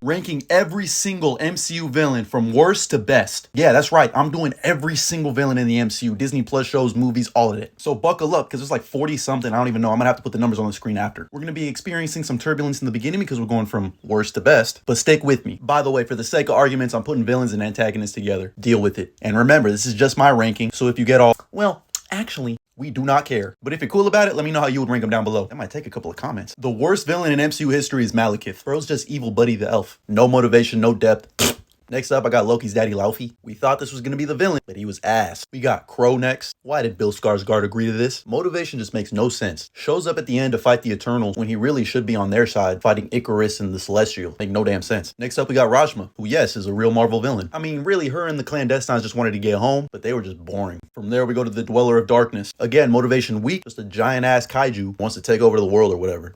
ranking every single MCU villain from worst to best. Yeah, that's right. I'm doing every single villain in the MCU. Disney Plus shows, movies, all of it. So buckle up, because there's like 40 something. I don't even know. I'm gonna have to put the numbers on the screen after. We're gonna be experiencing some turbulence in the beginning because we're going from worst to best, but stick with me. By the way, for the sake of arguments, I'm putting villains and antagonists together. Deal with it. And remember, this is just my ranking, so if you get all, well, actually, we do not care. But if you're cool about it, let me know how you would rank them down below. That might take a couple of comments. The worst villain in MCU history is Malekith. Bro's just evil Buddy the Elf. No motivation, no depth. Next up, I got Loki's daddy, Laufey. We thought this was going to be the villain, but he was ass. We got Crow next. Why did Bill Skarsgård agree to this? Motivation just makes no sense. Shows up at the end to fight the Eternals when he really should be on their side, fighting Icarus and the Celestial. Make no damn sense. Next up, we got Rajma, who, yes, is a real Marvel villain. I mean, really, her and the clandestines just wanted to get home, but they were just boring. From there, we go to the Dweller of Darkness. Again, motivation weak, just a giant-ass kaiju wants to take over the world or whatever.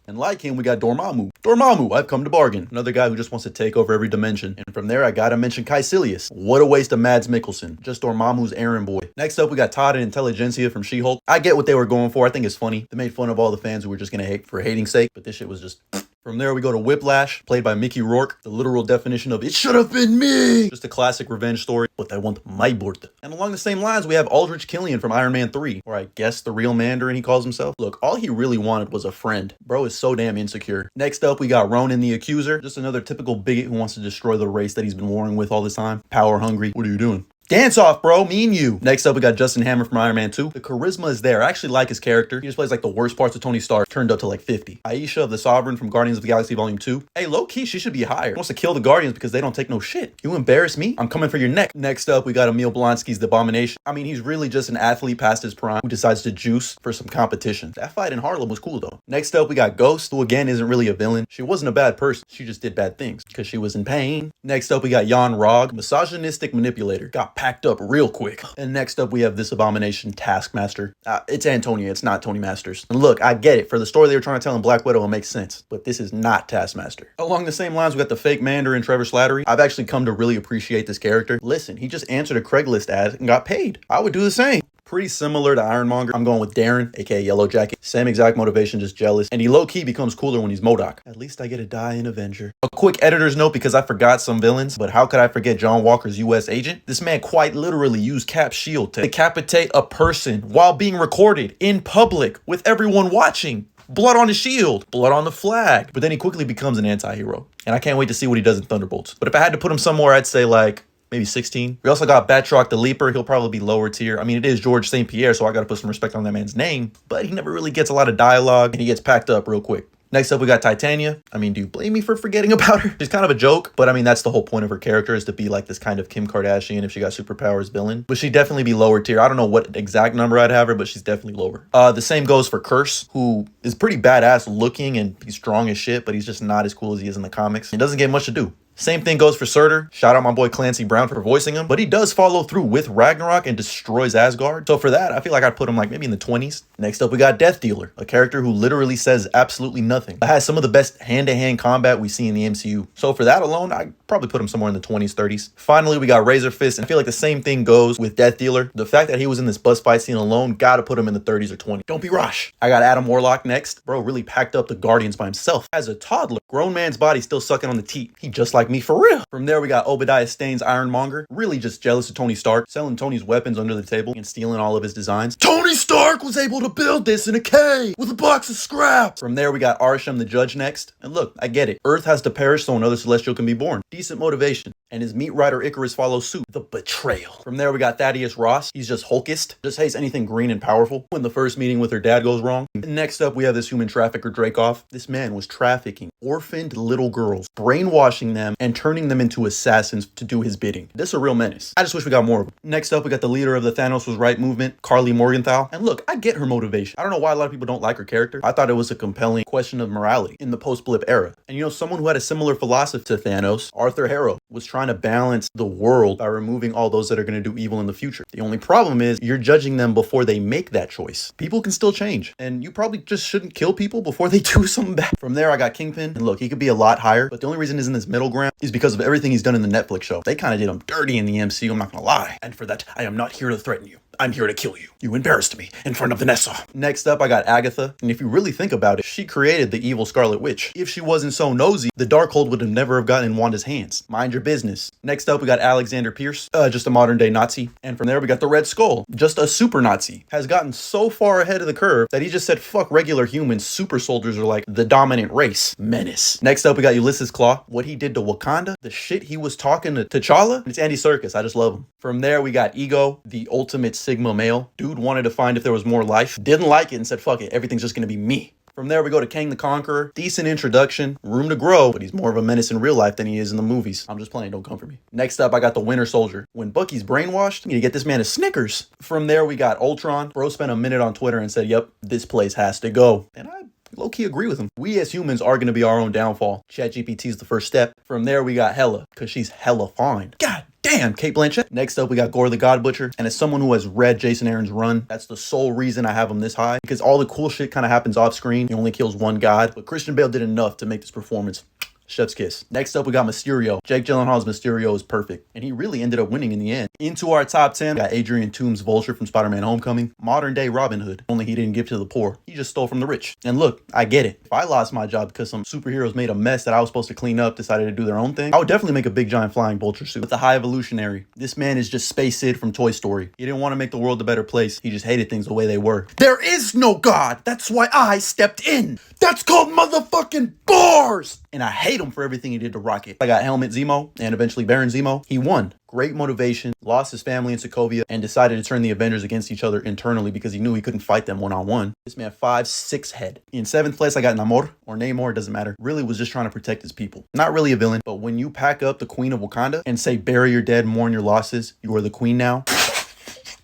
And like him, we got Dormammu. Dormammu, I've come to bargain. Another guy who just wants to take over every dimension. And from there, I gotta mention Caecilius. What a waste of Mads Mikkelsen. Just Dormammu's errand boy. Next up, we got Todd and Intelligentsia from She-Hulk. I get what they were going for. I think it's funny. They made fun of all the fans who were just gonna hate for hating sake, but this shit was just... From there, we go to Whiplash, played by Mickey Rourke. The literal definition of, it should have been me! Just a classic revenge story, but I want my board. And along the same lines, we have Aldrich Killian from Iron Man 3, or I guess the real Mandarin he calls himself. Look, all he really wanted was a friend. Bro is so damn insecure. Next up, we got Ronan the Accuser. Just another typical bigot who wants to destroy the race that he's been warring with all this time. Power hungry. What are you doing? Dance off, bro. Me and you. Next up, we got Justin Hammer from Iron Man 2. The charisma is there. I actually like his character. He just plays like the worst parts of Tony Stark, turned up to like 50. Aisha of the Sovereign from Guardians of the Galaxy Volume 2. Hey, low-key, she should be higher. She wants to kill the Guardians because they don't take no shit. You embarrass me? I'm coming for your neck. Next up, we got Emil Blonsky's The Abomination. I mean, he's really just an athlete past his prime who decides to juice for some competition. That fight in Harlem was cool, though. Next up, we got Ghost, who again isn't really a villain. She wasn't a bad person. She just did bad things because she was in pain. Next up, we got Jan Rog, misogynistic manipulator. Got packed up real quick. And next up, we have this abomination, Taskmaster. It's Antonia, it's not Tony Masters. And look, I get it. For the story they were trying to tell in Black Widow, it makes sense. But this is not Taskmaster. Along the same lines, we got the fake Mandarin, Trevor Slattery. I've actually come to really appreciate this character. Listen, he just answered a Craigslist ad and got paid. I would do the same. Pretty similar to Ironmonger. I'm going with Darren, aka Yellow Jacket. Same exact motivation, just jealous. And he low-key becomes cooler when he's MODOK. At least I get to die in Avenger. A quick editor's note because I forgot some villains, but how could I forget John Walker's US agent? This man quite literally used Cap's shield to decapitate a person while being recorded in public with everyone watching. Blood on his shield, blood on the flag. But then he quickly becomes an anti-hero. And I can't wait to see what he does in Thunderbolts. But if I had to put him somewhere, I'd say like... maybe 16. We also got Batroc the Leaper. He'll probably be lower tier. I mean, it is George St. Pierre, so I gotta put some respect on that man's name. But he never really gets a lot of dialogue, and he gets packed up real quick. Next up, we got Titania. I mean, do you blame me for forgetting about her? She's kind of a joke, but I mean, that's the whole point of her character, is to be like this kind of Kim Kardashian if she got superpowers villain. But she'd definitely be lower tier. I don't know what exact number I'd have her, but she's definitely lower. The same goes for Curse, who is pretty badass looking and he's strong as shit, but he's just not as cool as he is in the comics. He doesn't get much to do. Same thing goes for Surtur. Shout out my boy Clancy Brown for voicing him. But he does follow through with Ragnarok and destroys Asgard. So for that, I feel like I'd put him like maybe in the 20s. Next up, we got Death Dealer, a character who literally says absolutely nothing. It has some of the best hand-to-hand combat we see in the MCU. So for that alone, I'd probably put him somewhere in the 20s, 30s. Finally, we got Razor Fist, and I feel like the same thing goes with Death Dealer. The fact that he was in this bus fight scene alone, gotta put him in the 30s or 20s. Don't be rash. I got Adam Warlock next. Bro really packed up the Guardians by himself. As a toddler, grown man's body still sucking on the teat. He just like me for real. From there, we got Obadiah Stane's Ironmonger, really just jealous of Tony Stark, selling Tony's weapons under the table and stealing all of his designs. Tony Stark was able to build this in a cave with a box of scraps. From there, we got Arsham the Judge next. And look, I get it. Earth has to perish so another Celestial can be born. Decent motivation. And his meat rider Icarus follows suit. The betrayal. From there, we got Thaddeus Ross. He's just Hulkist. Just hates anything green and powerful. When the first meeting with her dad goes wrong. And next up, we have this human trafficker Dreykov. This man was trafficking orphaned little girls, brainwashing them, and turning them into assassins to do his bidding. This is a real menace. I just wish we got more of them. Next up, we got the leader of the Thanos was right movement, Carly Morgenthau. And look, I get her motivation. I don't know why a lot of people don't like her character. I thought it was a compelling question of morality in the post-blip era. And you know, someone who had a similar philosophy to Thanos, Arthur Harrow. was trying to balance the world by removing all those that are going to do evil in the future. The only problem is you're judging them before they make that choice. People can still change, and you probably just shouldn't kill people before they do something bad. From there, I got Kingpin, and look, he could be a lot higher, but the only reason he's in this middle ground is because of everything he's done in the Netflix show. They kind of did him dirty in the MCU, I'm not gonna lie. And for that, I am not here to threaten you. I'm here to kill you. You embarrassed me in front of Vanessa. Next up, I got Agatha. And if you really think about it, she created the evil Scarlet Witch. If she wasn't so nosy, the Darkhold would have never have gotten in Wanda's hands. Mind your business. Next up, we got Alexander Pierce, just a modern day Nazi. And from there, we got the Red Skull, just a super Nazi. Has gotten so far ahead of the curve that he just said, fuck regular humans, super soldiers are like the dominant race. Menace. Next up, we got Ulysses Claw. What he did to Wakanda, the shit he was talking to T'Challa. It's Andy Serkis, I just love him. From there, we got Ego, the ultimate Sigma male. Dude wanted to find if there was more life, didn't like it and said, fuck it, everything's just gonna be me. From there, we go to Kang the Conqueror. Decent introduction, room to grow, but he's more of a menace in real life than he is in the movies. I'm just playing, don't come for me. Next up, I got the Winter Soldier. When Bucky's brainwashed, you need to get this man a Snickers. From there, we got Ultron. Bro spent a minute on Twitter and said, yep, this place has to go. And I low-key agree with him. We as humans are going to be our own downfall. ChatGPT is the first step. From there, we got Hela, because she's hella fine. God damn, Kate Blanchett. Next up, we got Gore the God Butcher. And as someone who has read Jason Aaron's run, that's the sole reason I have him this high. Because all the cool shit kind of happens off screen. He only kills one god. But Christian Bale did enough to make this performance chef's kiss. Next up, we got Mysterio. Jake Gyllenhaal's Mysterio is perfect, and he really ended up winning in the end. Into our top 10, we got Adrian Toomes' Vulture from Spider-Man Homecoming. Modern day Robin Hood, only he didn't give to the poor. He just stole from the rich. And look, I get it. If I lost my job because some superheroes made a mess that I was supposed to clean up, decided to do their own thing, I would definitely make a big giant flying vulture suit. With the High Evolutionary, this man is just Space Sid from Toy Story. He didn't want to make the world a better place. He just hated things the way they were. There is no God. That's why I stepped in. That's called motherfucking bars. And I hate him for everything he did to Rocket. I got Helmet Zemo and eventually Baron Zemo. He won. Great motivation, lost his family in Sokovia, and decided to turn the Avengers against each other internally because he knew he couldn't fight them one-on-one. This man 5'6" head. In 7th place, I got Namor, or Namor, doesn't matter. Really was just trying to protect his people. Not really a villain, but when you pack up the Queen of Wakanda and say, bury your dead, mourn your losses, you are the queen now.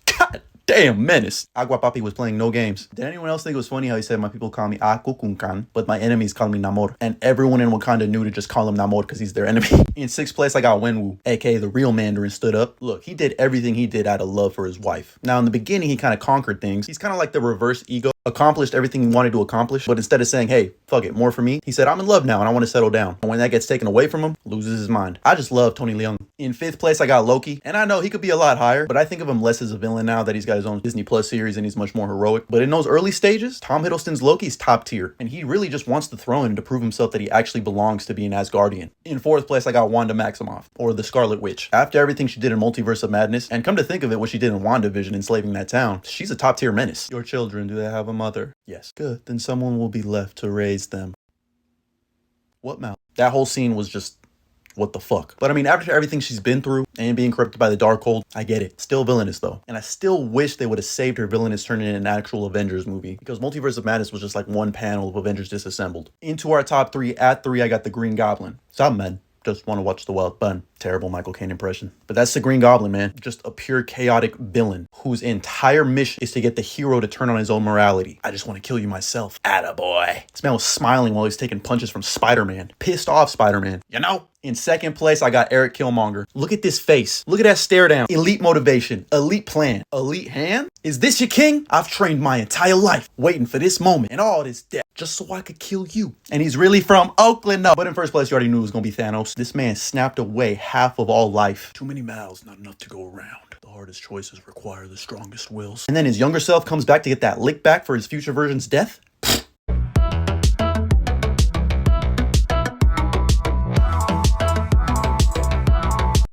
God damn, menace. Agua Papi was playing no games. Did anyone else think it was funny how he said, my people call me Akukunkan, but my enemies call me Namor? And everyone in Wakanda knew to just call him Namor because he's their enemy. In 6th place, I got Wenwu, aka the real Mandarin, stood up. Look, he did everything he did out of love for his wife. Now, in the beginning, he kind of conquered things. He's kind of like the reverse Ego. Accomplished everything he wanted to accomplish, but instead of saying, hey, fuck it, more for me, he said, I'm in love now and I want to settle down. And when that gets taken away from him, loses his mind. I just love Tony Leung. In 5th place, I got Loki, and I know he could be a lot higher, but I think of him less as a villain now that he's got his own Disney Plus series and he's much more heroic. But in those early stages, Tom Hiddleston's Loki's top tier, and he really just wants the throne to prove himself that he actually belongs to be an Asgardian. In 4th place, I got Wanda Maximoff, or the Scarlet Witch. After everything she did in Multiverse of Madness, and come to think of it, what she did in WandaVision, enslaving that town, she's a top tier menace. Your children, do they have a mother? Yes. Good, then someone will be left to raise them. What mouth? That whole scene was just, what the fuck? But I mean, after everything she's been through and being corrupted by the Darkhold, I get it. Still villainous though. And I still wish they would have saved her villainous turning in an actual Avengers movie, because Multiverse of Madness was just like one panel of Avengers disassembled. Into our top 3, at 3, I got the Green Goblin. Some men just want to watch the wild bun. Terrible Michael Caine impression. But that's the Green Goblin, man. Just a pure chaotic villain whose entire mission is to get the hero to turn on his own morality. I just want to kill you myself. Attaboy. This man was smiling while he's taking punches from Spider-Man. Pissed off Spider-Man. You know? In 2nd place, I got Eric Killmonger. Look at this face. Look at that stare down. Elite motivation. Elite plan. Elite hand? Is this your king? I've trained my entire life waiting for this moment and all this death just so I could kill you. And he's really from Oakland, no. But in 1st place, you already knew it was going to be Thanos. This man snapped away half of all life. Too many mouths, not enough to go around. The hardest choices require the strongest wills. And then his younger self comes back to get that lick back for his future version's death.